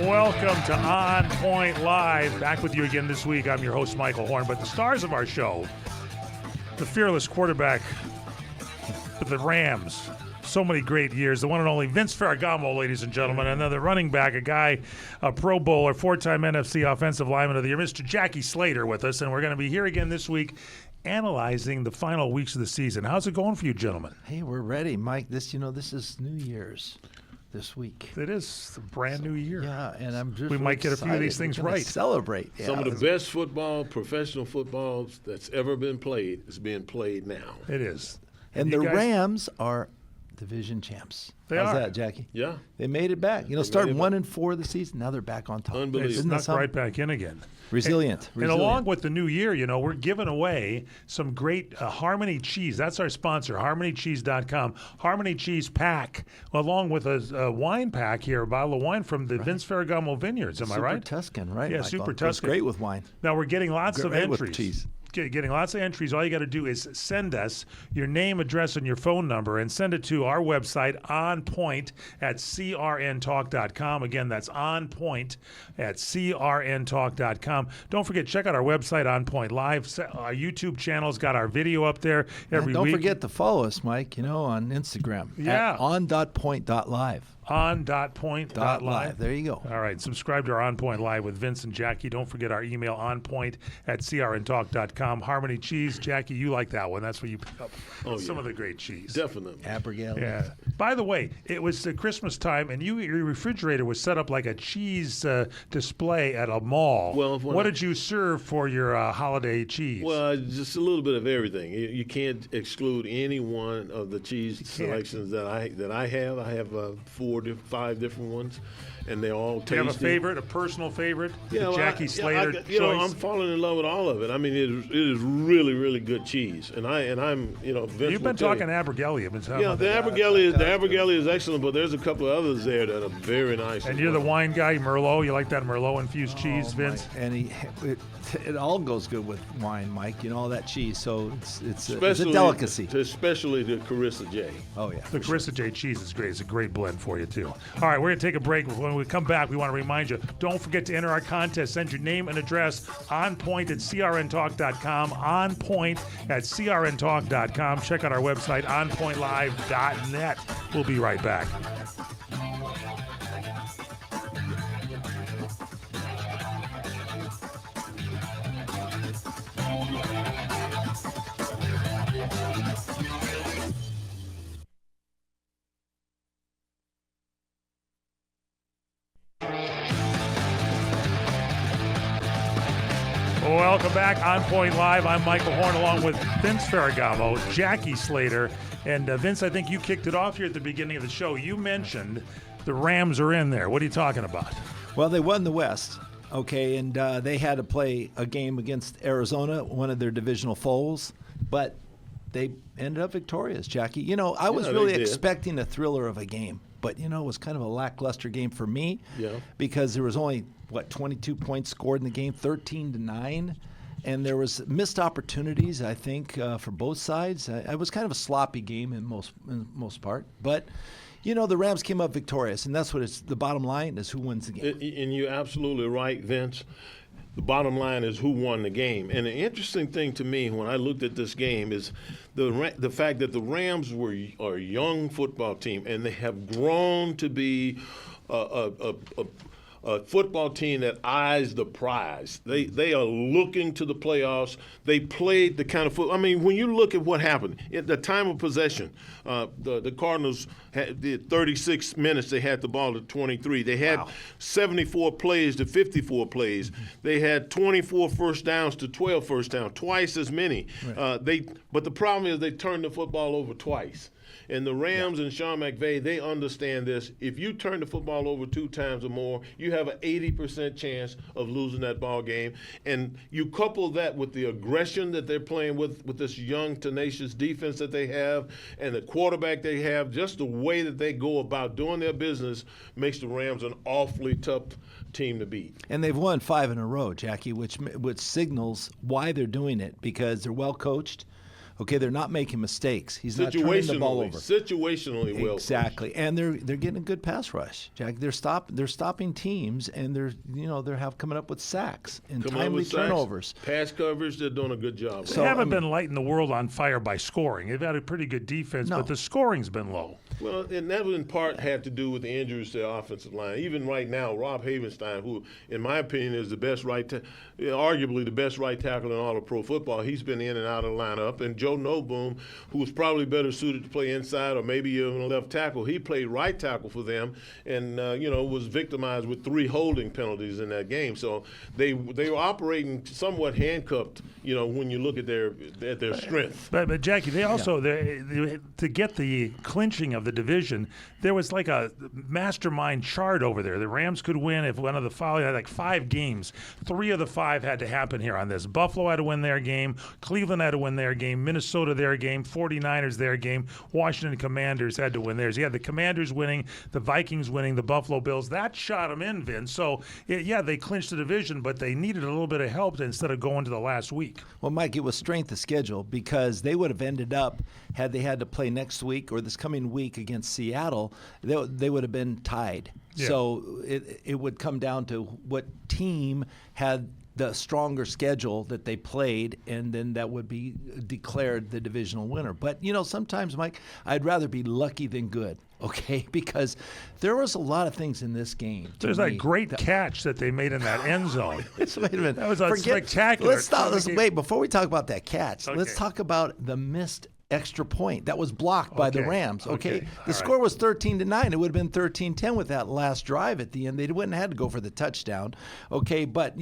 Welcome to On Point Live. Back with you again this week. I'm your host, Michael Horn. But the stars of our show, the fearless quarterback for the Rams, so many great years, the one and only Vince Ferragamo, ladies and gentlemen, another running back, a guy, a Pro Bowler, four-time NFC Offensive Lineman of the Year, Mr. Jackie Slater with us, and we're going to be here again this week analyzing the final weeks of the season. How's it going for you, gentlemen? Hey, we're ready, Mike. This is New Year's this week. It is a brand new year. Yeah, and I'm just we might get a few of these things right. Celebrate. Yeah, Some of the best football, professional football that's ever been played is being played now. It is. And the Rams are division champs. How's that, Jackie? Yeah. They made it back. Starting 1-4 of the season, now they're back on top. Unbelievable. It's snuck right back in again. Resilient. And along with the new year, we're giving away some great Harmony Cheese. That's our sponsor, HarmonyCheese.com. Harmony Cheese Pack, along with a wine pack here, a bottle of wine from the Vince Ferragamo Vineyards. Am I right? Super Tuscan, right? Yeah, Michael? Super Tuscan. It's great with wine. Now we're getting lots of Great entries. with cheese. Getting lots of entries. All you got to do is send us your name, address, and your phone number, and send it to our website, onpoint@crntalk.com. Again, that's onpoint@crntalk.com. Don't forget, check out our website, On Point Live. Our YouTube channel's got our video up there every week. Don't forget to follow us, Mike, on Instagram. Yeah. At on.point.live. On.point.live. There you go. All right. Subscribe to our On Point Live with Vince and Jackie. Don't forget our email, onpoint@crntalk.com. Harmony Cheese. Jackie, you like that one. That's where you pick up some of the great cheese. Definitely. Abigail. Yeah. By the way, it was Christmas time, and your refrigerator was set up like a cheese display at a mall. Well, what did you serve for your holiday cheese? Well, just a little bit of everything. You can't exclude any one of the cheese selections that I have. I have 4 to 5 different ones, and they're all tasty. Do you have a favorite, a personal favorite? Yeah, well, Jackie Slater choice? I'm falling in love with all of it. I mean, it is really, really good cheese, and I'm Vince. You've been talking Abergele. The Abergele is excellent, but there's a couple of others there that are very nice. And you're the wine guy, Merlot. You like that Merlot infused cheese, Vince? And it all goes good with wine, Mike. All that cheese. So it's a delicacy. Especially the Carissa J. Oh yeah, the Carissa J cheese is great. It's a great blend for you too. All right, we're gonna take a break. When we come back, we want to remind you: don't forget to enter our contest. Send your name and address onpoint@crntalk.com. Onpoint@crntalk.com. Check out our website onpointlive.net. We'll be right back. Welcome back, On Point Live. I'm Michael Horn, along with Vince Ferragamo, Jackie Slater, and Vince, I think you kicked it off here at the beginning of the show. You mentioned the Rams are in there. What are you talking about? Well, they won the West, okay, and they had to play a game against Arizona, one of their divisional foes, but they ended up victorious, Jackie. I was really expecting a thriller of a game, but, it was kind of a lackluster game for me because there was only, 22 points scored in the game, 13-9, and there was missed opportunities, I think, for both sides. It was kind of a sloppy game in most part, but the Rams came up victorious, and that's what the bottom line is: who wins the game. And you're absolutely right, Vince. The bottom line is who won the game. And the interesting thing to me when I looked at this game is the fact that the Rams are a young football team, and they have grown to be a football team that eyes the prize. They are looking to the playoffs. They played the kind of football. I mean, when you look at what happened, at the time of possession, the Cardinals had 36 minutes. They had the ball at 23. They had 74 plays to 54 plays. They had 24 first downs to 12 first downs, twice as many. Right. But the problem is they turned the football over twice. And the Rams and Sean McVay, they understand this. If you turn the football over 2 times or more, you have an 80% chance of losing that ball game. And you couple that with the aggression that they're playing with this young, tenacious defense that they have and the quarterback they have, just the way that they go about doing their business makes the Rams an awfully tough team to beat. And they've won 5 in a row, Jackie, which signals why they're doing it, because they're well coached. Okay, they're not making mistakes. He's not turning the ball over. Situationally well. Exactly, and they're getting a good pass rush, Jack. They're stopping teams, and they're coming up with sacks and timely turnovers. Pass coverage, they're doing a good job. They haven't been lighting the world on fire by scoring. They've had a pretty good defense, but the scoring's been low. Well, and that in part had to do with the injuries to the offensive line. Even right now, Rob Havenstein, who, in my opinion, is the best arguably the best right tackle in all of pro football, he's been in and out of the lineup. And Joe Noboom, who was probably better suited to play inside or maybe even left tackle, he played right tackle for them, and was victimized with 3 holding penalties in that game. So they were operating somewhat handcuffed. When you look at their strength. But Jackie, they also to get the clinching of the division, there was like a mastermind chart over there. The Rams could win if one of the following had like 5 games. 3 of the 5 had to happen here on this. Buffalo had to win their game. Cleveland had to win their game. Minnesota their game. 49ers their game. Washington Commanders had to win theirs. You had the Commanders winning, the Vikings winning, the Buffalo Bills. That shot them in, Vince. So, they clinched the division, but they needed a little bit of help instead of going to the last week. Well, Mike, it was strength of schedule because they would have ended up, had they had to play next week or this coming week against Seattle, they would have been tied. Yeah. So it would come down to what team had the stronger schedule that they played, and then that would be declared the divisional winner. But, sometimes, Mike, I'd rather be lucky than good. Okay, because there was a lot of things in this game. There's that great catch that they made in that end zone. Wait a minute. That was spectacular. Let's stop. Wait, before we talk about that catch, let's talk about the missed extra point that was blocked by the Rams. Okay, the score was 13-9. It would have been 13-10 with that last drive at the end. They wouldn't have had to go for the touchdown. Okay, but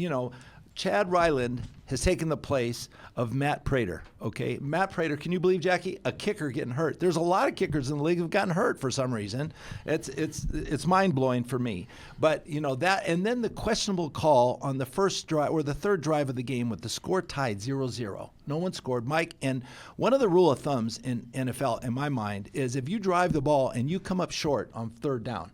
Chad Ryland has taken the place of Matt Prater. Okay, Matt Prater, can you believe, Jackie, a kicker getting hurt? There's a lot of kickers in the league who've gotten hurt for some reason. It's mind blowing for me. But that, and then the questionable call on the first drive or the third drive of the game with the score tied 0-0. No one scored, Mike. And one of the rule of thumbs in NFL, in my mind, is if you drive the ball and you come up short on third down.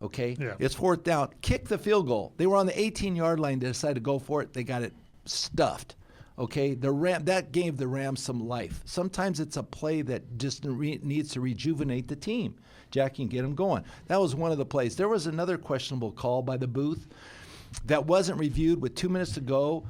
Okay, It's fourth down. Kick the field goal. They were on the 18-yard line. They decided to go for it. They got it stuffed. Okay, that gave the Rams some life. Sometimes it's a play that just needs to rejuvenate the team. Jackie, and get them going. That was one of the plays. There was another questionable call by the booth that wasn't reviewed with 2 minutes to go.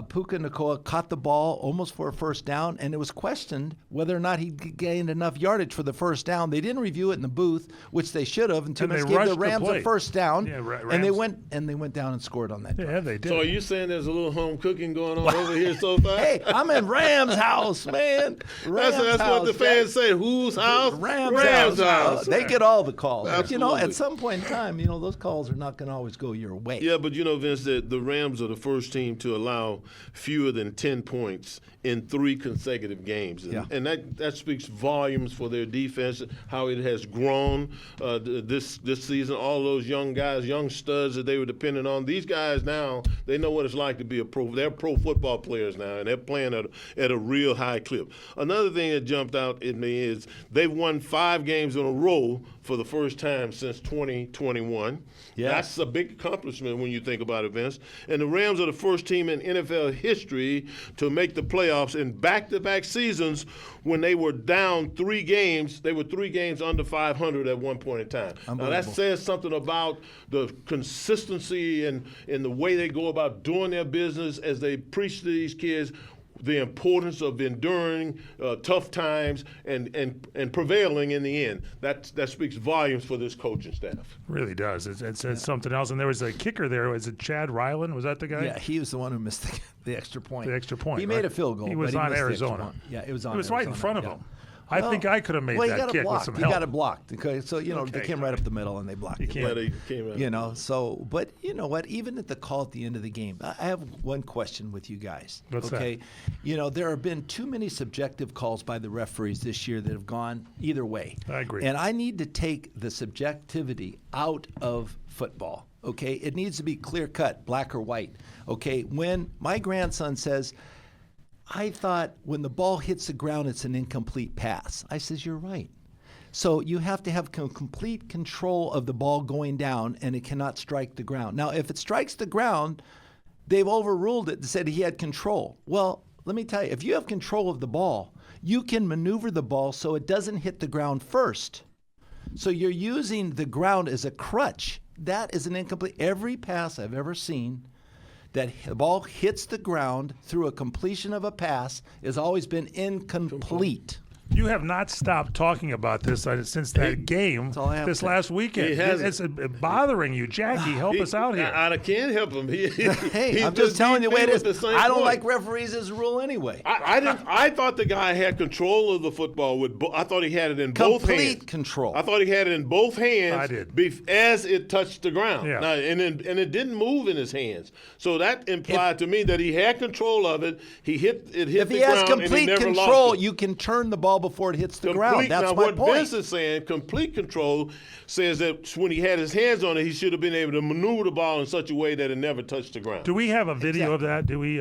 Puka Nacua caught the ball almost for a first down, and it was questioned whether or not he gained enough yardage for the first down. They didn't review it in the booth, which they should have. And 2 minutes gave the Rams a first down, and they went down and scored on that drive. Yeah, they did. So are you saying there's a little home cooking going on over here so far? Hey, I'm in Rams' house, man. That's what the fans say. Whose house? Rams' house. They get all the calls. Absolutely. But, at some point in time, those calls are not going to always go your way. Yeah, but Vince, the Rams are the first team to allow fewer than 10 points in 3 consecutive games. And that speaks volumes for their defense, how it has grown this season. All those young guys, young studs that they were dependent on. These guys now, they know what it's like to be a pro. They're pro football players now, and they're playing at a real high clip. Another thing that jumped out at me is they've won 5 games in a row for the first time since 2021. Yeah. That's a big accomplishment when you think about it, Vince. And the Rams are the first team in NFL history to make the playoffs in back-to-back seasons when they were down 3 games. They were 3 games under 500 at one point in time. Now, that says something about the consistency and the way they go about doing their business as they preach to these kids the importance of enduring tough times and prevailing in the end. That speaks volumes for this coaching staff. Really does. It's something else. And there was a kicker there. Was it Chad Ryland? Was that the guy? Yeah, he was the one who missed the extra point. The extra point. He made a field goal. He was on Arizona. Yeah, it was on. It was Arizona. right in front of him. I think I could have made that kick with some help. He got it blocked. Okay, so they came right up the middle and they blocked it. Yeah, they came out. So, but you know what? Even at the call at the end of the game, I have one question with you guys. What's that? There have been too many subjective calls by the referees this year that have gone either way. I agree. And I need to take the subjectivity out of football. Okay, it needs to be clear cut, black or white. Okay, when my grandson says, I thought when the ball hits the ground, it's an incomplete pass. I says, you're right. So you have to have complete control of the ball going down, and it cannot strike the ground. Now, if it strikes the ground, they've overruled it and said he had control. Well, let me tell you, if you have control of the ball, you can maneuver the ball so it doesn't hit the ground first. So you're using the ground as a crutch. That is an incomplete. Every pass I've ever seen that the ball hits the ground through a completion of a pass has always been incomplete. You have not stopped talking about this since that game all I have this to- last weekend. It's bothering you. Jackie, help us out here. I can't help him. Hey, I'm just telling you the way it is. I don't like referees as a rule anyway. I thought the guy had control of the football I thought he had it in both hands. Complete control. I thought he had it in both hands. I did. As it touched the ground. Yeah. Now, and it didn't move in his hands. So that implied to me that he had control of it. He hit If the he has ground and he complete never control, lost it. you can turn the ball before it hits the ground. That's now, my what point. Vince is saying, complete control, says that when he had his hands on it, he should have been able to maneuver the ball in such a way that it never touched the ground. Do we have a video of that? Do we?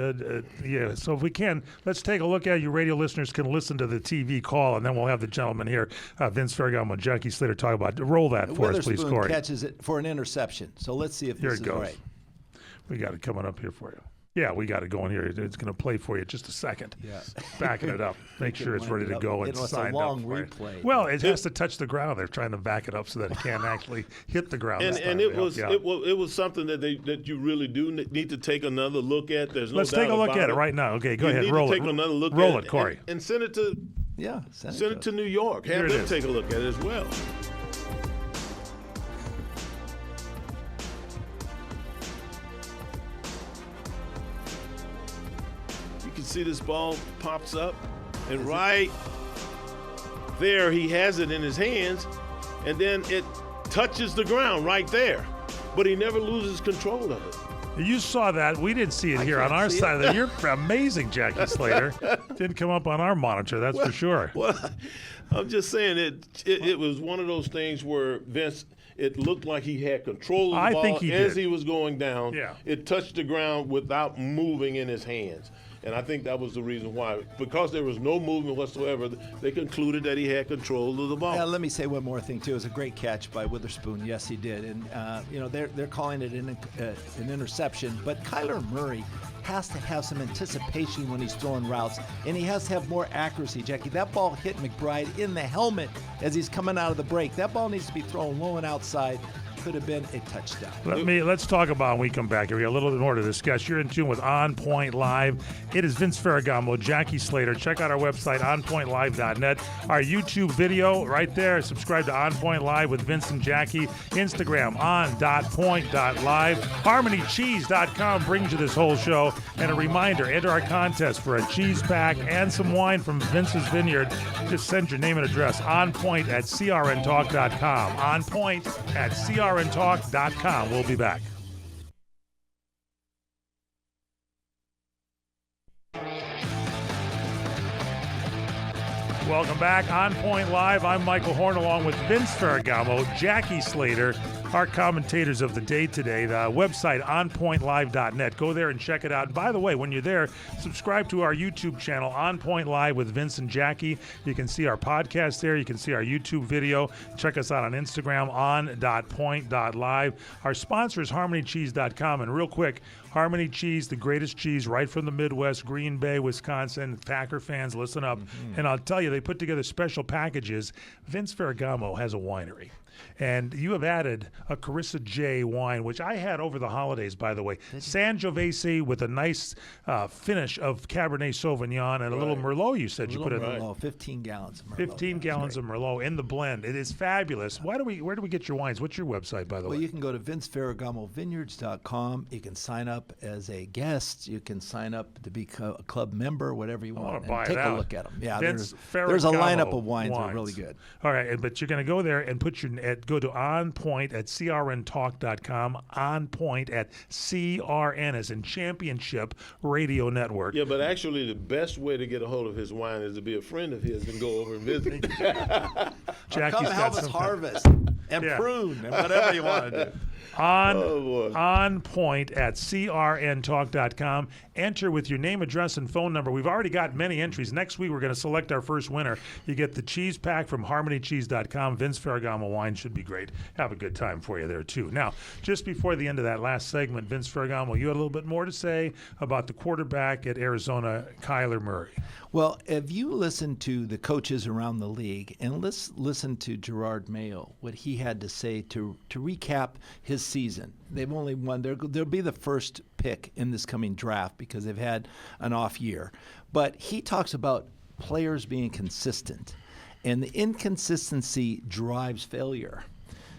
Yeah. So if we can, let's take a look at it. You radio listeners can listen to the TV call, and then we'll have the gentleman here, Vince Ferragamo and Jackie Slater, talk about it. Roll that for us, please, Witherspoon Corey. catches it for an interception. So let's see if Here this it is goes. right. We got it coming up here for you. Yeah, we got it going here. It's going to play for you just a second. Yeah. Backing it up. Make sure it's ready to go and It's a signed long up for it. replay. Well, it has to touch the ground. They're trying to back it up so that it can't actually hit the ground. this And time. it was something that you really do need to take another look at. There's no Let's doubt take a look about at it right now. Okay, go You ahead. need Roll to it. take another look Roll at it, Corey. and send it to Yeah, send it to New York. Here Have it them is. take a look at it as well. You can see this ball pops up, and right there he has it in his hands, and then it touches the ground right there. But he never loses control of it. You saw that. We didn't see it here on can't our see side of it. You're amazing, Jackie Slater. Didn't come up on our monitor, that's for sure. Well, I'm just saying it was one of those things where Vince, it looked like he had control of the I ball think he as did. he was going down. Yeah. It touched the ground without moving in his hands. And I think that was the reason why. Because there was no movement whatsoever, they concluded that he had control of the ball. Yeah, let me say one more thing too. It was a great catch by Witherspoon. Yes, he did, and they're calling it an interception. But Kyler Murray has to have some anticipation when he's throwing routes, and he has to have more accuracy. Jackie, that ball hit McBride in the helmet as he's coming out of the break. That ball needs to be thrown low and outside. Could have been a touchdown. Let's talk about when we come back here. We got a little bit more to discuss. You're in tune with On Point Live. It is Vince Ferragamo, Jackie Slater. Check out our website, onpointlive.net. Our YouTube video right there. Subscribe to On Point Live with Vince and Jackie. Instagram, on.point.live. HarmonyCheese.com brings you this whole show. And a reminder, enter our contest for a cheese pack and some wine from Vince's Vineyard. Just send your name and address, onpoint@crntalk.com. Onpoint@crntalk.com. We'll be back. Welcome back. On Point Live. I'm Michael Horn along with Vince Ferragamo, Jackie Slater, our commentators of the day today. The website, onpointlive.net. Go there and check it out. And by the way, when you're there, subscribe to our YouTube channel, On Point Live with Vince and Jackie. You can see our podcast there. You can see our YouTube video. Check us out on Instagram, on.point.live. Our sponsor is HarmonyCheese.com. And real quick, Harmony Cheese, the greatest cheese right from the Midwest, Green Bay, Wisconsin. Packer fans, listen up. And I'll tell you, they put together special packages. Vince Ferragamo has a winery. And you have added a Carissa J wine, which I had over the holidays, by the way. Sangiovese with a nice finish of Cabernet Sauvignon and a little Merlot, you said you put in. Merlot, 15 gallons of Merlot. 15 gallons of Merlot in the blend. It is fabulous. Where do we get your wines? What's your website, by the way? Well, you can go to VinceFerragamoVineyards.com. You can sign up as a guest. You can sign up to be a club member, whatever you want. wanna buy take it a out. look at them. Yeah, Vince there's a lineup Ferragamo of wines that are really good. All right, but you're going to go there and go to onpoint@crntalk.com, onpoint@CRN as in Championship Radio Network. Yeah, but actually the best way to get a hold of his wine is to be a friend of his and go over and visit. Jackie's Come got help us some- harvest and Yeah. prune and whatever you want to do. On point at crntalk.com. Enter with your name, address, and phone number. We've already got many entries. Next week, we're going to select our first winner. You get the cheese pack from harmonycheese.com. Vince Ferragamo wine should be great. Have a good time for you there, too. Now, just before the end of that last segment, Vince Ferragamo, you had a little bit more to say about the quarterback at Arizona, Kyler Murray. Well, if you listen to the coaches around the league and let's listen to Gerard Mayo, what he had to say to recap his season. They've only won. They'll be the first pick in this coming draft because they've had an off year. But he talks about players being consistent, and the inconsistency drives failure.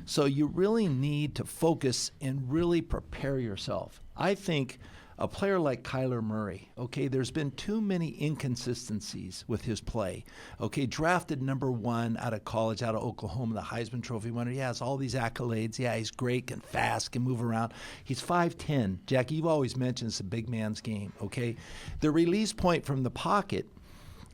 So you really need to focus and really prepare yourself. I think a player like Kyler Murray, okay, there's been too many inconsistencies with his play. Okay, drafted number 1 out of college, out of Oklahoma, the Heisman Trophy winner. He has all these accolades. Yeah, he's great, can fast, can move around. He's 5'10". Jackie, you've always mentioned it's a big man's game, okay? The release point from the pocket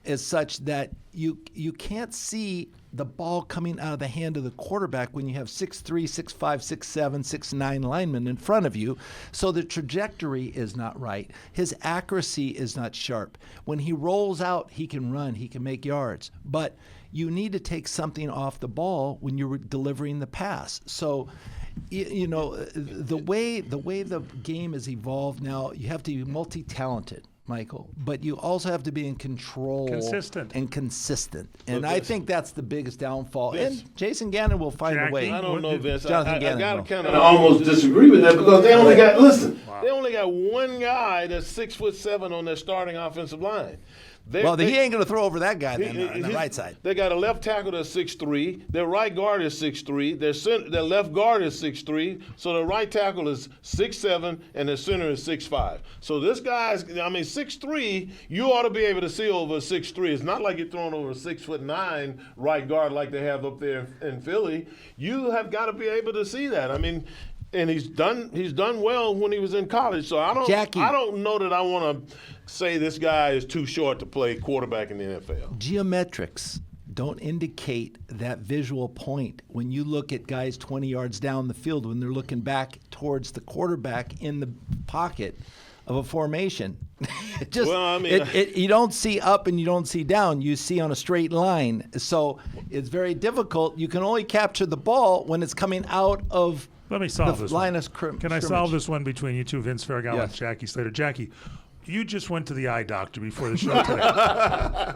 is such that you can't see the ball coming out of the hand of the quarterback when you have 6'3", 6'5", 6'7", 6'9" linemen in front of you. So the trajectory is not right. His accuracy is not sharp. When he rolls out, he can run, he can make yards. But you need to take something off the ball when you're delivering the pass. So you know, the way the game has evolved now, you have to be multi-talented, Michael, but you also have to be in control, consistent. And I think that's the biggest downfall. Vince, and Jason Gannon will find a way. I don't know, Vince. Jonathan I Gannon got to will. kind of almost disagree with that because they only got they only got one guy that's 6'7" on their starting offensive line. He ain't going to throw over that guy then on the right side. They got a left tackle that's 6'3". Their right guard is 6'3". Their left guard is 6'3". So the right tackle is 6'7", and the center is 6'5". So this guy's, 6'3", you ought to be able to see over a 6'3". It's not like you're throwing over a 6'9" right guard like they have up there in Philly. You have got to be able to see that. And he's done well when he was in college. So I don't know that I want to say this guy is too short to play quarterback in the NFL. Geometrics don't indicate that visual point when you look at guys 20 yards down the field when they're looking back towards the quarterback in the pocket of a formation. You don't see up and you don't see down. You see on a straight line. So it's very difficult. You can only capture the ball when it's coming out of Let me solve this line one. of scrimmage. Can I solve this one between you two, Vince Ferragamo and Yes. Jackie Slater? Jackie, you just went to the eye doctor before the show today.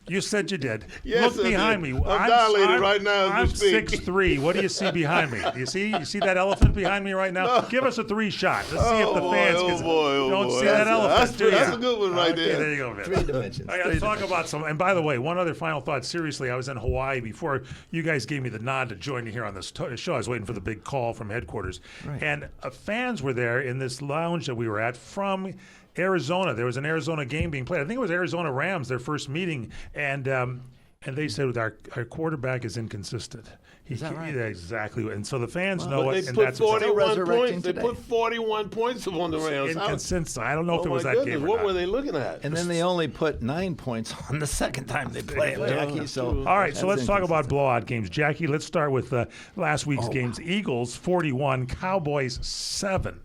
You said you did. Yes, Look I behind did. me. I'm dilated right now I'm as we speak. 6'3". What do you see behind me? You see that elephant behind me right now? No. Give us a 3 shot. Let's see if the fans don't see that elephant. That's a good one right there. There you go, Vince. 3 dimensions. I got to talk about some. And by the way, one other final thought. Seriously, I was in Hawaii before you guys gave me the nod to join you here on this show. I was waiting for the big call from headquarters. Right. And fans were there in this lounge that we were at from Arizona. There was an Arizona game being played. I think it was Arizona Rams, their first meeting. And they said our quarterback is inconsistent. Is that right? Yeah, exactly. And so the fans know it. They And put that's 41 points. today. They put 41 points on the Rams. Inconsistent. I don't know if it was my that goodness, game or what not. were they looking at? And then they only put 9 points on the second time they played, Jackie. So all right, so that's let's talk about inconsistent. blowout games. Jackie, let's start with last week's games. Eagles 41, Cowboys 7.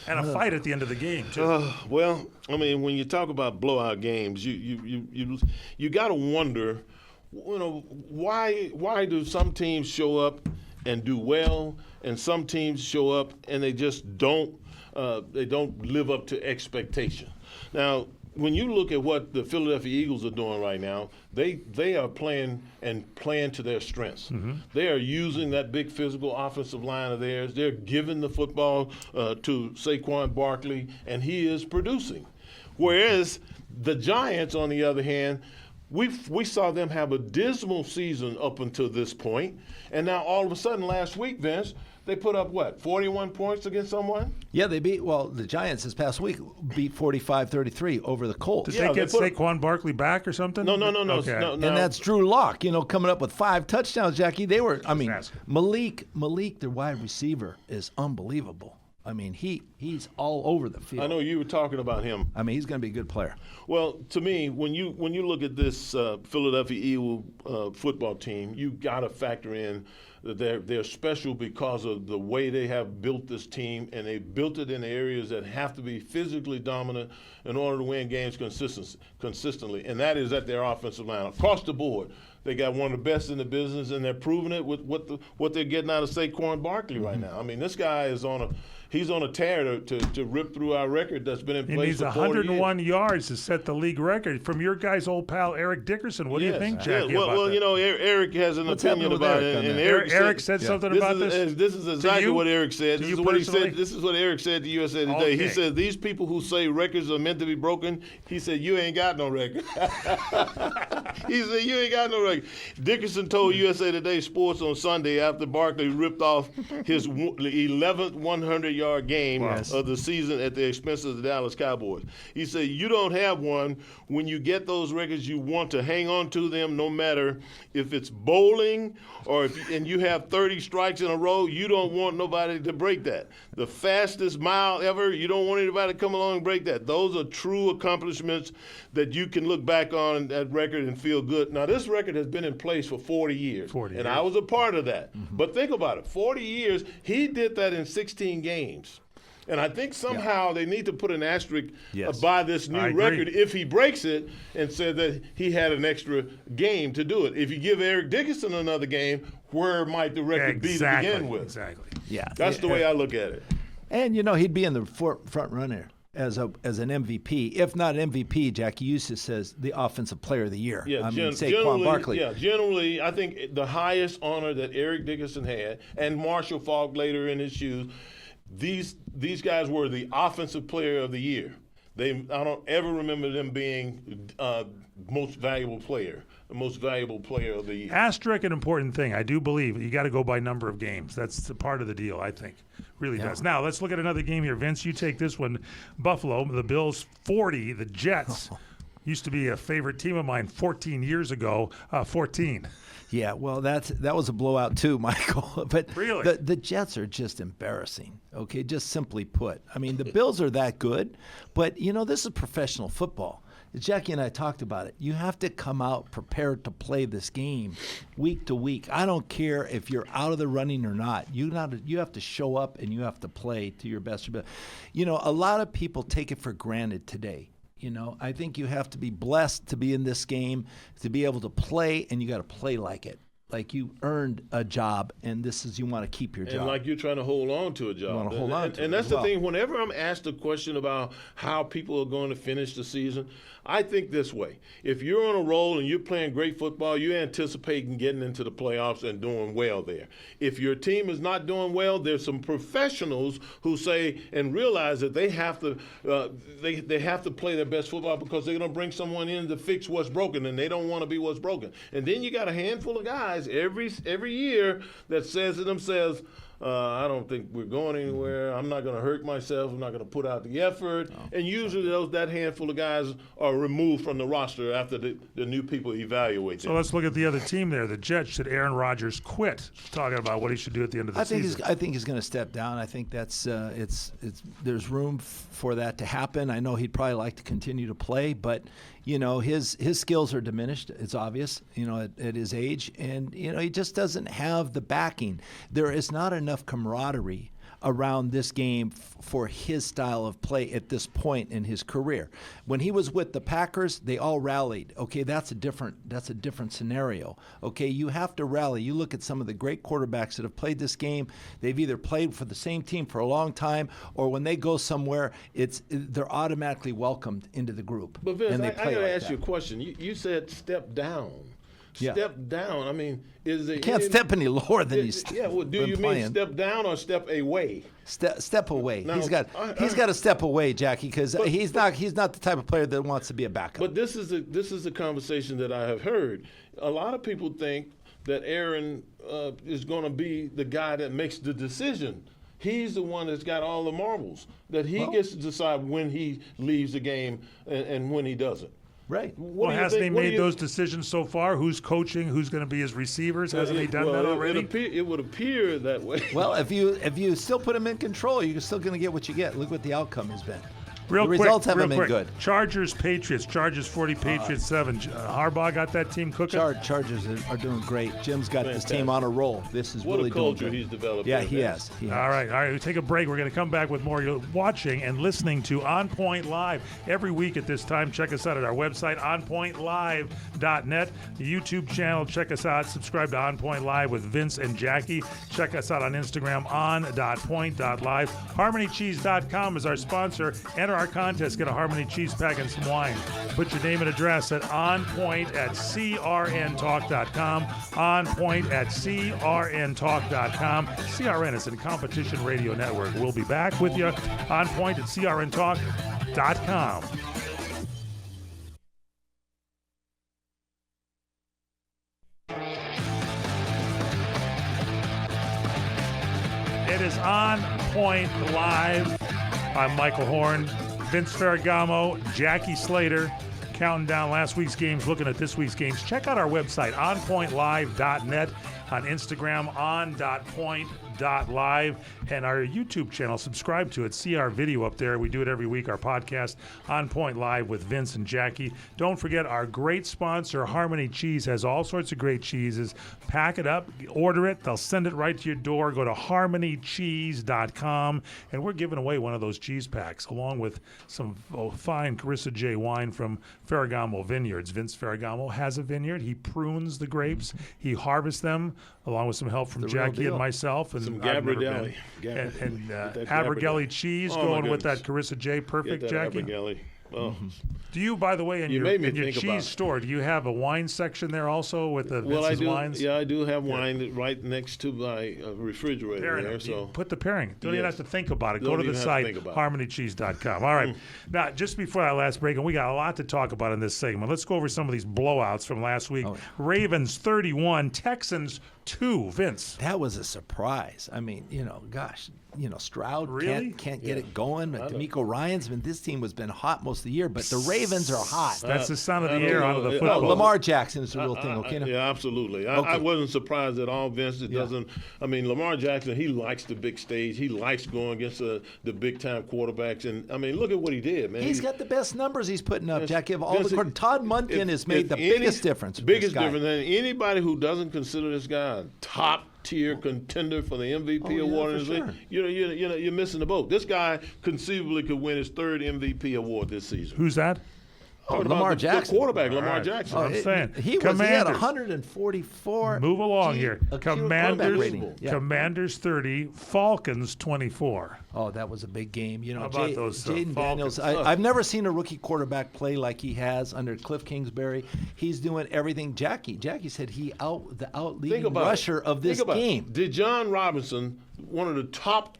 And a fight at the end of the game, too. Well, when you talk about blowout games, you got to wonder, why do some teams show up and do well, and some teams show up and they just don't live up to expectation. Now, when you look at what the Philadelphia Eagles are doing right now, they are playing to their strengths. Mm-hmm. They are using that big physical offensive line of theirs. They're giving the football to Saquon Barkley, and he is producing. Whereas the Giants, on the other hand, we saw them have a dismal season up until this point, and now all of a sudden last week, Vince, they put up 41 points against someone? Yeah, they the Giants this past week beat 45-33 over the Colts. Did they get Saquon Barkley back or something? No. Okay. No. And that's Drew Lock, coming up with 5 touchdowns, Jackie. They were, Malik, their wide receiver, is unbelievable. I mean, he's all over the field. I know you were talking about him. I mean, he's going to be a good player. Well, to me, when you look at this Philadelphia Eagle football team, you got to factor in that they're special because of the way they have built this team, and they built it in areas that have to be physically dominant in order to win games consistently, and that is at their offensive line across the board. They got one of the best in the business, and they're proving it with what they're getting out of Saquon Barkley right now. I mean, this guy is on a tear to rip through our record that's been in He place needs for 40 101 years. yards to set the league record from your guy's old pal Eric Dickerson. What do you think, Jackie? Well, about that? you know, Eric has an What's opinion happening with about Eric it, on and that? Eric said something about this. This is exactly you? what Eric said. To This you is what he personally? said. This is what Eric said to USA Today. He Okay. said these people who say records are meant to be broken. He said you ain't got no record. He said you ain't got no record. Dickerson told USA Today Sports on Sunday after Barkley ripped off his 11th 100-yard game of the season at the expense of the Dallas Cowboys. He said you don't have one. When you get those records, you want to hang on to them no matter if it's bowling or and you have 30 strikes in a row. You don't want nobody to break that. The fastest mile ever, you don't want anybody to come along and break that. Those are true accomplishments that you can look back on that record and feel good. Now, this record has been in place for 40 years. 40 and years. I was a part of that. But think about it. 40 years, he did that in 16 games. And I think somehow they need to put an asterisk by this new I agree. record if he breaks it and said that he had an extra game to do it. If you give Eric Dickerson another game, where might the record be to begin with? Exactly. Yeah. That's the way I look at it. And, you know, he'd be in the front runner as an MVP. If not MVP, Jackie Eustace says the Offensive Player of the Year. Yeah, I mean, Saquon Barkley. Yeah, generally, I think the highest honor that Eric Dickerson had, and Marshall Faulk later in his shoes, these guys were the Offensive Player of the Year. I don't ever remember them being most valuable player, the most valuable player of the year. Asterisk, an important thing. I do believe you got to go by number of games. That's a part of the deal, I think. Really does. Now, let's look at another game here. Vince, you take this one. Buffalo, the Bills 40, the Jets. Used to be a favorite team of mine 14 years ago, 14. Yeah, well, that was a blowout too, Michael. But Really? the Jets are just embarrassing. Okay, just simply put. I mean, the Bills are that good, but you know this is professional football. Jackie and I talked about it. You have to come out prepared to play this game week to week. I don't care if you're out of the running or not. You have to show up and you have to play to your best ability. You know, a lot of people take it for granted today. You know, I think you have to be blessed to be in this game, to be able to play, and you got to play like it. Like you earned a job, and you want to keep your job. And like you're trying to hold on to a job. You want to hold on to it and that's as the well. thing. Whenever I'm asked a question about how people are going to finish the season, I think this way. If you're on a roll and you're playing great football, you're anticipating getting into the playoffs and doing well there. If your team is not doing well, there's some professionals who say and realize that they have to they have to play their best football because they're going to bring someone in to fix what's broken, and they don't want to be what's broken. And then you got a handful of guys every year that says to themselves, I don't think we're going anywhere. I'm not going to hurt myself. I'm not going to put out the effort. And usually that handful of guys are removed from the roster after the new people evaluate them. So let's look at the other team there. The Jets. Should Aaron Rodgers quit? Talking about what he should do at the end of the season. I think he's going to step down. I think that's there's room for that to happen. I know he'd probably like to continue to play, but you know his skills are diminished. It's obvious, you know, at his age, and you know he just doesn't have the backing. There is not enough camaraderie around this game for his style of play at this point in his career. When he was with the Packers, they all rallied. Okay, that's a different scenario. Okay, you have to rally. You look at some of the great quarterbacks that have played this game. They've either played for the same team for a long time, or when they go somewhere, they're automatically welcomed into the group. But Vince, and they I play got to like ask that. you a question. You said step down. Yeah. Step down. I mean, is it? You can't step any lower than you. Yeah. Well, do been you playing. mean step down or step away? Step away. Now, he's got to step away, Jackie, because he's not the type of player that wants to be a backup. But this is a conversation that I have heard. A lot of people think that Aaron is going to be the guy that makes the decision. He's the one that's got all the marbles, that he gets to decide when he leaves the game and when he doesn't. Right. Well, hasn't he made those decisions so far? Who's coaching? Who's going to be his receivers? Hasn't he done that already? It would appear that way. Well, if you still put him in control, you're still going to get what you get. Look what the outcome has been. The results haven't been good. Chargers, Patriots. Chargers 40, Patriots 7. Harbaugh got that team cooking? Chargers are doing great. Jim's got this team on a roll. This is what really a culture doing good. he's developed. Yeah, he has. All right. We take a break. We're going to come back with more. You're watching and listening to On Point Live every week at this time. Check us out at our website, onpointlive.net. The YouTube channel, check us out. Subscribe to On Point Live with Vince and Jackie. Check us out on Instagram, on.point.live. HarmonyCheese.com is our sponsor. Enter our contest. Get a Harmony cheese pack and some wine. Put your name and address at onpoint@crntalk.com. Onpoint@crntalk.com. CRN is a competition radio network. We'll be back with you on point at crntalk.com. It is On Point Live. I'm Michael Horn. Vince Ferragamo, Jackie Slater, counting down last week's games, looking at this week's games. Check out our website, onpointlive.net, on Instagram, on.point.live, and our YouTube channel. Subscribe to it. See our video up there. We do it every week, our podcast, On Point Live with Vince and Jackie. Don't forget our great sponsor, Harmony Cheese, has all sorts of great cheeses. Pack it up, order it. They'll send it right to your door. Go to harmonycheese.com, and we're giving away one of those cheese packs, along with some fine Carissa J wine from Ferragamo Vineyards. Vince Ferragamo has a vineyard. He prunes the grapes. He harvests them, along with some help from Jackie and myself. And some Gabrielli. And Abergelli cheese going with that Carissa J. Perfect, Jackie. Abergelli. Oh. Do you, by the way, in your cheese store, do you have a wine section there also with the Vince's wines? Yeah, I do have wine right next to my refrigerator there. So put the pairing. Don't even have to think about it. Go to the site, harmonycheese.com. All right. Now, just before our last break, and we got a lot to talk about in this segment, let's go over some of these blowouts from last week. Ravens 31, Texans 2. Vince. That was a surprise. I mean, Stroud can't get it going. D'Amico Ryans, this team has been hot most of the year, but the Ravens are hot. That's the sound of the air out of the football. Lamar Jackson is the real thing, okay? Yeah, absolutely. I wasn't surprised at all, Vince. Lamar Jackson, he likes the big stage. He likes going against the big-time quarterbacks. And, look at what he did, man. He's got the best numbers he's putting up, Jackie. Of all the Todd Monken has made the biggest difference. Biggest difference. And anybody who doesn't consider this guy top-tier contender for the MVP award in the league, you're missing the boat. This guy conceivably could win his third MVP award this season. Who's that? Lamar Jackson. The quarterback, Lamar Jackson. I'm saying. He had 144. Move along here. Commanders 30, Falcons 24. Oh, that was a big game. How about those Jaden Daniels. I've never seen a rookie quarterback play like he has under Cliff Kingsbury. He's doing everything. Jackie said the out-leading rusher of this game. Did John Robinson, one of the top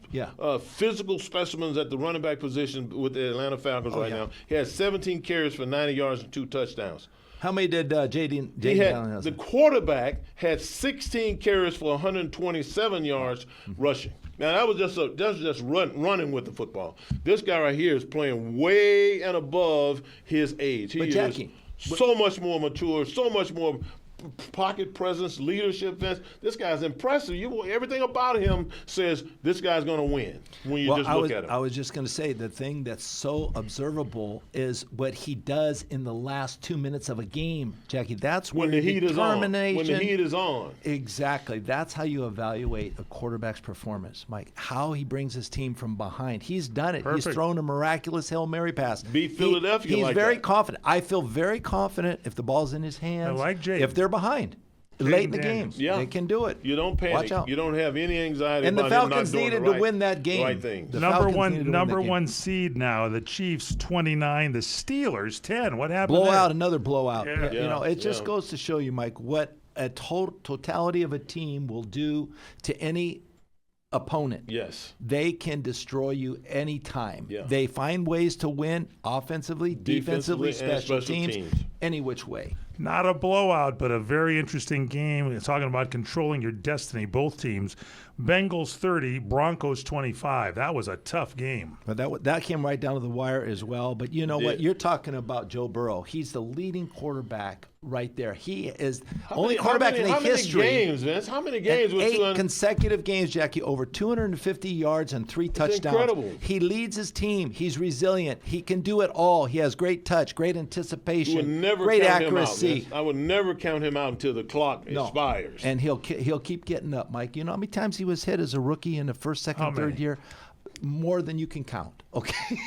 physical specimens at the running back position with the Atlanta Falcons now, he has 17 carries for 90 yards and 2 touchdowns. How many did Jaden Daniels? The quarterback had 16 carries for 127 yards rushing. Now that was just running with the football. This guy right here is playing way and above his age. He is so much more mature, so much more pocket presence, leadership. This guy's impressive. Everything about him says this guy's going to win when you just look at him. I was just going to say the thing that's so observable is what he does in the last 2 minutes of a game, Jackie. That's when the heat is on. When the heat is on. Exactly. That's how you evaluate a quarterback's performance, Mike. How he brings his team from behind. He's done it. Perfect. He's thrown a miraculous Hail Mary pass. Beat Philadelphia. He's very confident. I feel very confident if the ball's in his hands. I like Jaden. If they're behind late in the game, they can do it. You don't panic. Watch out. You don't have any anxiety and about the Falcons him not needed doing to win that game. Right thing. Number one seed now. The Chiefs 29, the Steelers 10. What happened? Another blowout. Yeah. It just goes to show you, Mike, what a totality of a team will do to any opponent. Yes. They can destroy you anytime. Yeah. They find ways to win offensively, defensively, special teams, any which way. Not a blowout, but a very interesting game. It's talking about controlling your destiny, both teams. Bengals 30, Broncos 25. That was a tough game. But that came right down to the wire as well. But you know what? You're talking about Joe Burrow. He's the leading quarterback right there. He is only quarterback in the history. How many games, Vince? How many games? With 8 consecutive games, Jackie, over 250 yards and 3 touchdowns. Incredible. He leads his team. He's resilient. He can do it all. He has great touch, great anticipation, great accuracy. I would never count him out until the clock expires. And he'll keep getting up, Mike. You know how many times he was hit as a rookie in the first, second, third year? More than you can count. Okay.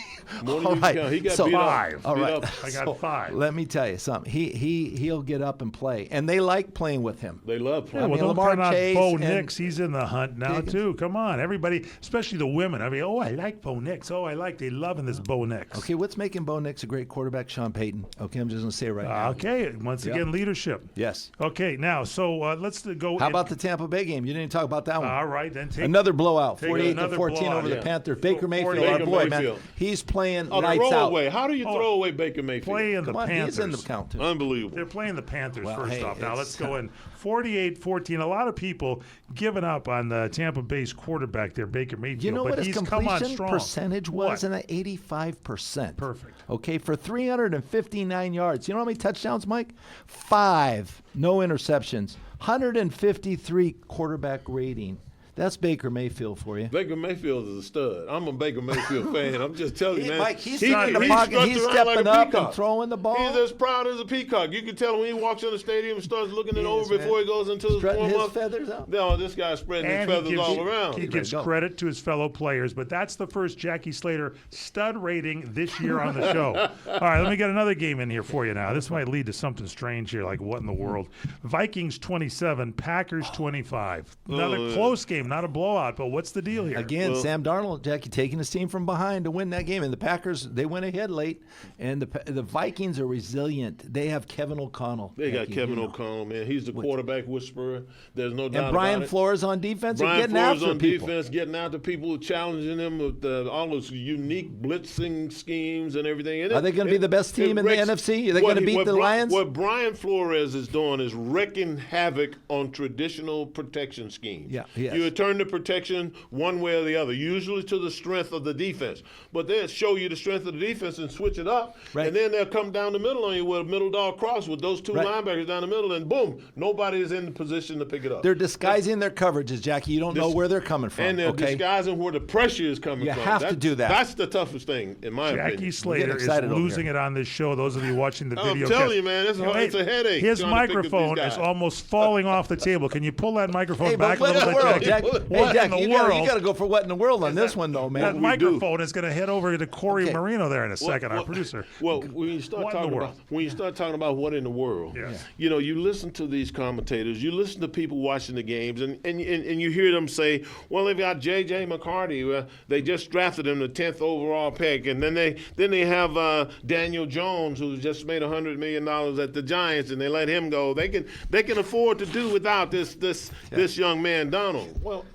More than you can count. He got beat 5. up. All right. I got 5. Let me tell you something. He'll get up and play, and they like playing with him. They love playing. Yeah, well, don't Lamar count out Chase Bo and Nix. He's in the hunt now too. Come on, everybody, especially the women. I mean, I like Bo Nix. They loving this Bo Nix. Okay, what's making Bo Nix a great quarterback? Sean Payton. Okay, I'm just gonna say it right now. Okay, once again, leadership. Yes. Okay, now let's go. How about the Tampa Bay game? You didn't talk about that one. All right, then take another blowout, take 48-14 over the Panthers. Baker Mayfield, our boy, man, he's playing lights out. How do you throw away Baker Mayfield? Playing the Panthers. He's in the count too. Unbelievable. They're playing the Panthers first off. Now let's go in 48-14. A lot of people giving up on the Tampa Bay's quarterback there, Baker Mayfield. You know but what his he's come on completion strong. percentage was? What? In at 85%. Perfect. Okay, for 359 yards. You know how many touchdowns, Mike? 5. No interceptions. 153 quarterback rating. That's Baker Mayfield for you. Baker Mayfield is a stud. I'm a Baker Mayfield fan. I'm just telling you, man. Mike, he's in the pocket. He's stepping up and throwing the ball. He's as proud as a peacock. You can tell when he walks in the stadium and starts looking it over before he goes into his warm-up. Feathers out. No, this guy's spreading his feathers all around. He gives credit to his fellow players, but that's the first Jackie Slater stud rating this year on the show. All right, let me get another game in here for you now. This might lead to something strange here, like what in the world? Vikings 27, Packers 25. Another close game, not a blowout, but what's the deal here? Again, Sam Darnold, Jackie, taking his team from behind to win that game. And the Packers, they went ahead late. And the Vikings are resilient. They have Kevin O'Connell. They got Kevin O'Connell, man. He's the quarterback whisperer. There's no doubt about it. And Brian Flores on defense Brian getting Flores after on people. defense, getting after people, challenging them with all those unique blitzing schemes and everything. And are they going to be the best team in the NFC? Are they going to beat the Lions? What Brian Flores is doing is wreaking havoc on traditional protection schemes. Yeah, yes. You turn the protection one way or the other, usually to the strength of the defense. But they'll show you the strength of the defense and switch it up, and then they'll come down the middle on you with a middle dog cross with those two linebackers down the middle, and boom, nobody is in the position to pick it up. They're disguising their coverages, Jackie. You don't know where they're coming from. And they're disguising where the pressure is coming from. You have to do that. That's the toughest thing, in my opinion. Jackie Slater is losing it on this show. Those of you watching the video. I'm telling you, man, it's a headache. His microphone is almost falling off the table. Can you pull that microphone back a little bit, Jackie? What in the world? You got to go for what in the world on this one, though, man. That microphone is going to head over to Corey Marino there in a second, our producer. Well, when you start talking about what in the world, you know, you listen to these commentators, you listen to people watching the games, and you hear them say, well, they've got J.J. McCarthy. They just drafted him the 10th overall pick, and then they have Daniel Jones, who just made $100 million at the Giants, and they let him go. They can afford to do without this young man, Donald. Well,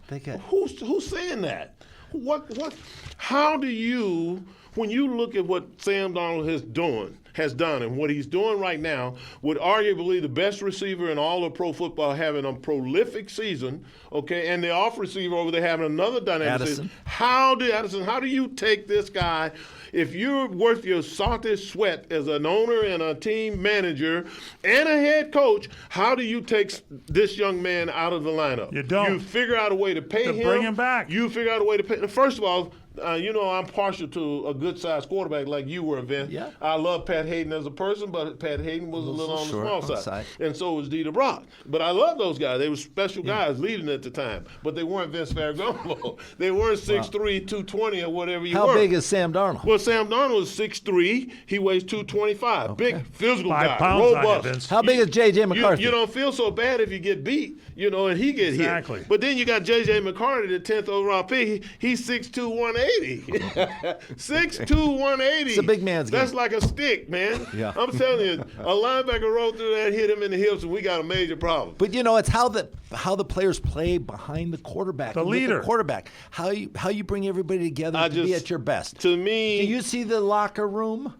who's saying that? What? How do you, when you look at what Sam Darnold has done and what he's doing right now, with arguably the best receiver in all of pro football having a prolific season, okay, and the off receiver over there having another dynamic season. How do you take this guy? If you're worth your salty sweat as an owner and a team manager and a head coach, how do you take this young man out of the lineup? You don't. You figure out a way to pay him. Bring him back. You figure out a way to pay. First of all, you know I'm partial to a good-sized quarterback like you were, Vince. Yeah. I love Pat Hayden as a person, but Pat Hayden was a little on the small side. And so was Dieter Brock. But I love those guys. They were special guys leading at the time. But they weren't Vince Ferragamo. They weren't 6'3", 220 or whatever you were. How big is Sam Darnold? Well, Sam Darnold is 6'3". He weighs 225. Okay. Big physical 5 guy. pounds on you, Robust. Vince. How big is J.J. McCarthy? You don't feel so bad if you get beat, you know, and he gets Exactly. hit. But then you got J.J. McCarthy, the 10th overall pick. He's 6'2", 180. 6'2", 180. It's a big man's game. That's like a stick, man. Yeah. I'm telling you, a linebacker rolled through that, hit him in the hips, and we got a major problem. But you know, it's how the players play behind the quarterback. The leader. The quarterback. How you bring everybody together to be at your best. To me, do you see the locker room?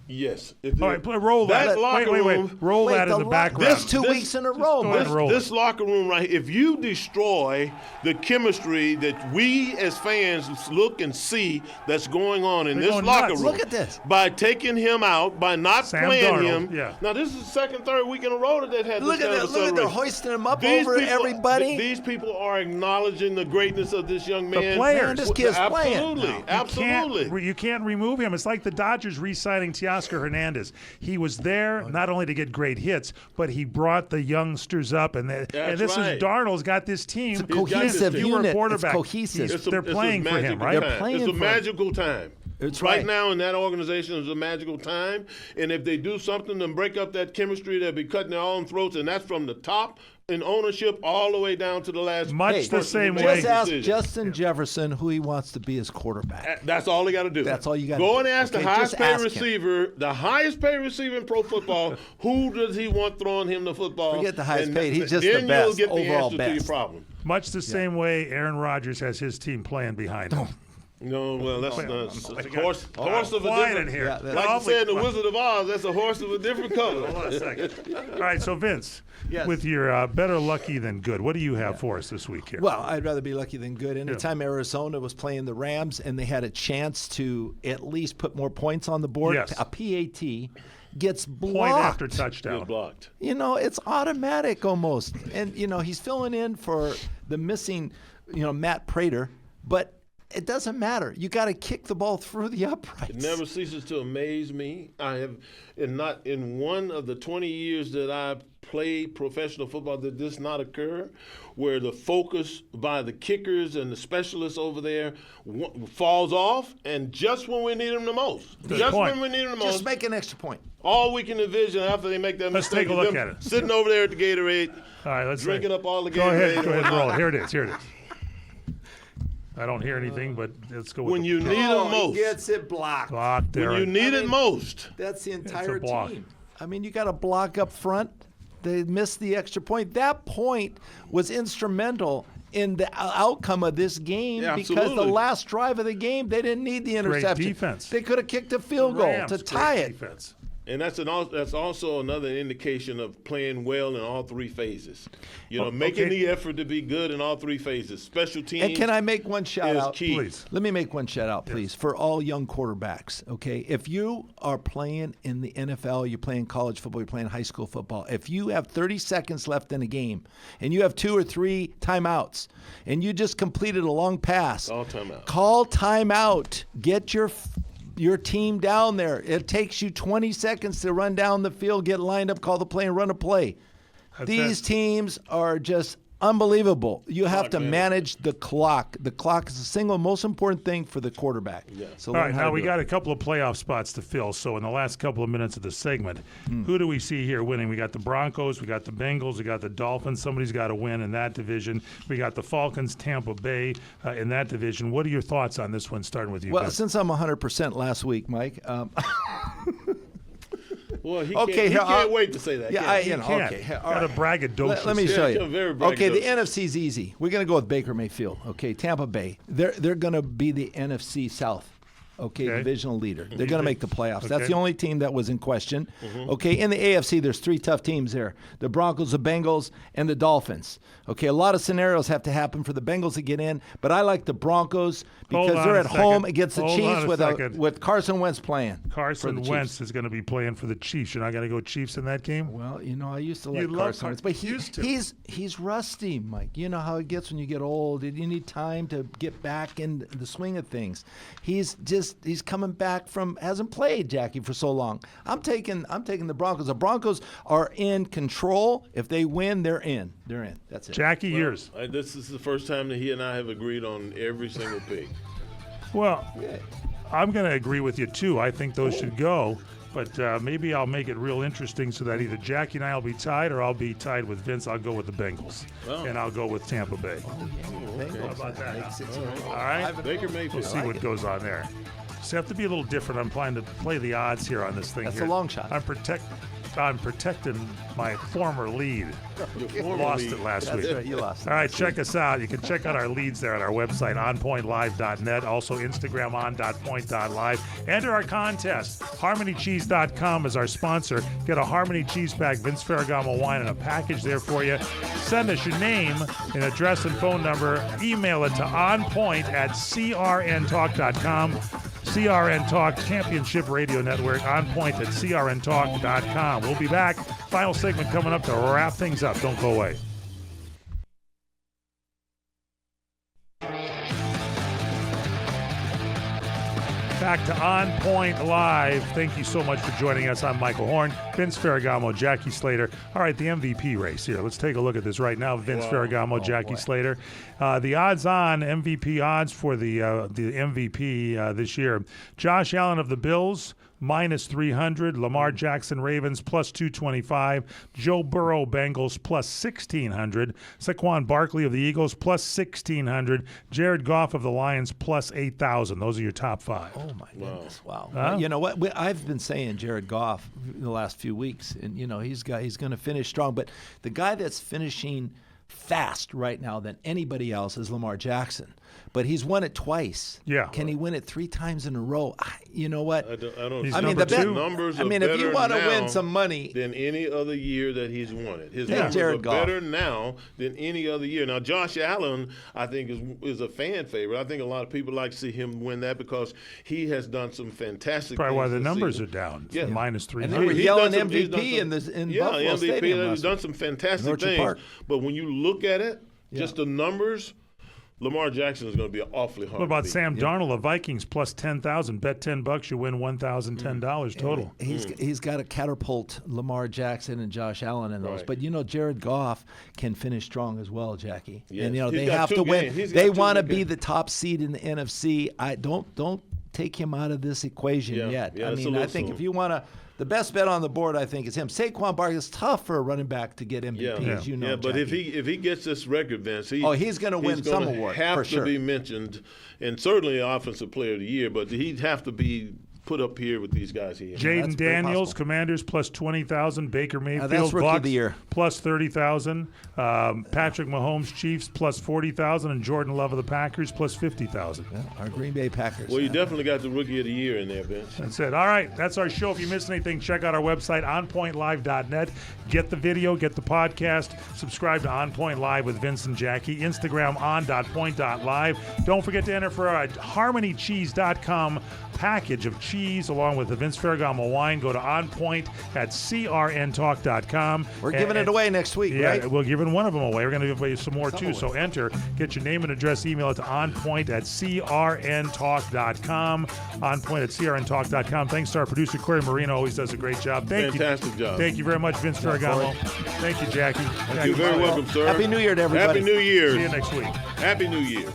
Yes. All right, roll that. locker Wait. room. Roll that in the background. This 2 weeks in a row, go ahead and roll This locker room right here, if you destroy the chemistry that we as fans look and see that's going on in They're this going locker nuts. room. Look at this. By taking him out, by not Sam playing Darnold, him. yeah. Now, this is the second, third week in a row that they've had Look this at kind that. of Look at they're celebration. hoisting him up These over people- everybody. These people are acknowledging the greatness of this young man. players. Man, this kid's playing. Absolutely. Absolutely. You can't remove him. It's like the Dodgers re-signing Teoscar Hernandez. He was there not only to get great hits, but he brought the youngsters up. And this right. is Darnold's got this team. It's a cohesive You were a unit. quarterback. It's cohesive. They're playing for him, magical right? time. They're playing It's a for him. magical time. It's right right. now in that organization is a magical time. And if they do something to break up that chemistry, they'll be cutting their own throats. And that's from the top in ownership all the way down to the last. Much the person same who way. makes Just the ask decision. Justin Jefferson who he wants to be as quarterback. That's all they got to do. That's all you gotta Go do. and ask Okay, the highest just paid ask him. receiver, the highest paid receiver in pro football. Who does he want throwing him the football? Forget the highest And paid. He's just then the best, you'll get the overall answer to your best. problem. Much the same way Aaron Rodgers has his team playing behind him. No, well, that's Wait, that's I'm a like, horse of a quiet different. in here. Yeah, that's- Like you Awfully said, in the quiet. Wizard of Oz, that's a horse of a different color. Hold on a second. All right, so Vince, Yes. with your better lucky than good, what do you have for us this week here? Well, I'd rather be lucky than good. Anytime Arizona was playing the Rams and they had a chance to at least put more points on the board, Yes. a PAT gets blocked. Point after Good touchdown. blocked. You know, it's automatic almost. And, he's filling in for the missing, Matt Prater, but it doesn't matter. You got to kick the ball through the uprights. It never ceases to amaze me. I have, not in one of the 20 years that I've played professional football, did this not occur, where the focus by the kickers and the specialists over there falls off, and just when we need them the most, Good point. when we need them the most, Just make an extra point. all we can envision after they make that Let's mistake take a is look them at it. sitting over there at the Gatorade, All right, let's drinking up all the Go ahead Gatorade. and roll it. Here it is. I don't hear anything, but let's go with When the you need them He most, gets it blocked. block there. when you need it most. That's the entire block. team. I mean, you got a block up front. They missed the extra point. That point was instrumental in the outcome of this game Yeah, because absolutely. the last drive of the game, they didn't need the Great interception. defense. They could have kicked a field goal Rams, to great tie it. defense. And that's also another indication of playing well in all three phases. Making okay. the effort to be good in all three phases. Special teams. And can I make one shout is out? key. Please. Let me make one shout out, please, for all young quarterbacks. Okay, if you are playing in the NFL, you're playing college football, you're playing high school football. If you have 30 seconds left in a game, and you have 2 or 3 timeouts, and you just completed a long pass, Call timeout. Call timeout. Get your team down there. It takes you 20 seconds to run down the field, get lined up, call the play, and run a play. These teams are just unbelievable. You have to manage the clock. The clock is the single most important thing for the quarterback. Yeah. So All learn right, how now to we do got it. a couple of playoff spots to fill. So in the last couple of minutes of the segment, who do we see here winning? We got the Broncos, we got the Bengals, we got the Dolphins. Somebody's got to win in that division. We got the Falcons, Tampa Bay in that division. What are your thoughts on this one, starting with you, Well, Ben? since I'm 100% last week, Mike. Well, he Okay, here, can't wait to say that. Yeah, can he? Can't. okay. here, all Got a right. braggadocious. Let me Yeah, show you're you. very Okay, the braggadocious. NFC's easy. We're going to go with Baker Mayfield. Okay, Tampa Bay. They're going to be the NFC South. Okay, Okay. divisional leader. They're going to make the playoffs. That's Okay. the only team that was in question. Mm-hmm. Okay, in the AFC, there's 3 tough teams there: the Broncos, the Bengals, and the Dolphins. Okay, a lot of scenarios have to happen for the Bengals to get in, but I like the Broncos Hold because on they're a at home second. against the Hold on Chiefs a with second. with Carson Wentz playing. for Carson the Chiefs. Wentz is going to be playing for the Chiefs. You're not going to go Chiefs in that game? Well, I used to You like love Carson Wentz, but used to. he's rusty, Mike. You know how it gets when you get old. You need time to get back in the swing of things. He's coming back from hasn't played, Jackie, for so long. I'm taking the Broncos. The Broncos are in control. If they win, they're in. They're in. That's it. Jackie, yours. This is the first time that he and I have agreed on every single pick. Well, I'm going to agree with you, too. I think those should go. But maybe I'll make it real interesting so that either Jackie and I will be tied or I'll be tied with Vince. I'll go with the Bengals. And I'll go with Tampa Bay. How about that? Makes it All right? Baker Mayfield. We'll see what goes on there. So have to be a little different. I'm trying to play the odds here on this thing. That's here. a long shot. I'm I'm protecting my former lead. Your former Lost lead. it last That's week. right, you lost it. All right, check us out. You can check out our leads there at our website, onpointlive.net. Also, Instagram, on.point.live. Enter our contest. HarmonyCheese.com is our sponsor. Get a Harmony Cheese Pack, Vince Ferragamo wine, and a package there for you. Send us your name and address and phone number. Email it to onpoint@crntalk.com. CRN Talk Championship Radio Network, onpoint@crntalk.com. We'll be back. Final segment coming up to wrap things up. Don't go away. Back to On Point Live. Thank you so much for joining us. I'm Michael Horn, Vince Ferragamo, Jackie Slater. All right, the MVP race here. Let's take a look at this right now. Vince Ferragamo, Jackie Slater. The odds-on MVP odds for the MVP this year. Josh Allen of the Bills, minus 300. Lamar Jackson Ravens, plus 225. Joe Burrow Bengals, plus 1,600. Saquon Barkley of the Eagles, plus 1,600. Jared Goff of the Lions, plus 8,000. Those are your top five. Oh, my goodness. Wow. Huh? You know what? I've been saying Jared Goff the last few weeks, and, you know, he's going to finish strong. But the guy that's finishing fast right now than anybody else is Lamar Jackson. But he's won it twice. Yeah. Can he win it 3 times in a row? You know what? I don't. He's I mean, number the two. numbers. I mean, are if you better want to now win some money, than any other year that he's won it, his Yeah. numbers Jared are Goff. better now than any other year. Now, Josh Allen, I think, is a fan favorite. I think a lot of people like to see him win that because he has done some fantastic. Probably why things the this numbers season. are down. Yeah. Minus and 300. they were He's yelling done some- he's MVP done some- in yeah, Buffalo MVP. Stadium He's last done week. some fantastic Orchard things. Park. But when you look at it, just the numbers, Lamar Jackson is going to be awfully hard. What about to beat. Sam Darnold, the Vikings, plus 10,000? Bet $10, you win $1,010 total. He's got to catapult Lamar Jackson and Josh Allen in those. Right. But, you know, Jared Goff can finish strong as well, Jackie. Yes. And, you know, He's they got have two to win. games. He's got They two want to good be games. the top seed in the NFC. I don't take him out of this equation Yeah. yet. Yeah, I it's a mean, I little think soon. if you want to, the best bet on the board, I think, is him. Saquon Barkley is tough for a running back to get MVP, as you know. Yeah, but Jackie. if he gets this record, Vince, he's gonna win some gonna award, Have for to sure. be mentioned, and certainly Offensive Player of the Year. But he'd have to be put up here with these guys here. that's Jaden very Daniels, possible. Commanders, plus 20,000. Baker Mayfield, that's Rookie of Bucks, the Year. plus 30,000. Patrick Mahomes, Chiefs, plus 40,000. And Jordan Love of the Packers, plus 50,000. Yeah, our Green Bay Packers. Well, you definitely got the Rookie of the Year in there, Vince. That's it. All right. That's our show. If you missed anything, check out our website, onpointlive.net. Get the video, get the podcast. Subscribe to On Point Live with Vince and Jackie. Instagram, on.point.live. Don't forget to enter for our HarmonyCheese.com package of cheese along with the Vince Ferragamo wine. Go to onpoint@crntalk.com. We're giving it away next week, Yeah, right? we're giving one of them away. We're going to give away some more, Some too. away. So enter, get your name and address, email it to onpoint@crntalk.com. Onpoint@crntalk.com. Thanks to our producer, Corey Marino. Always does a great job. Fantastic job. Thank you very much, Vince Ferragamo. Thank you, Jackie. You're very welcome, sir. Happy New Year to everybody. Happy New Year. See you next week. Happy New Year.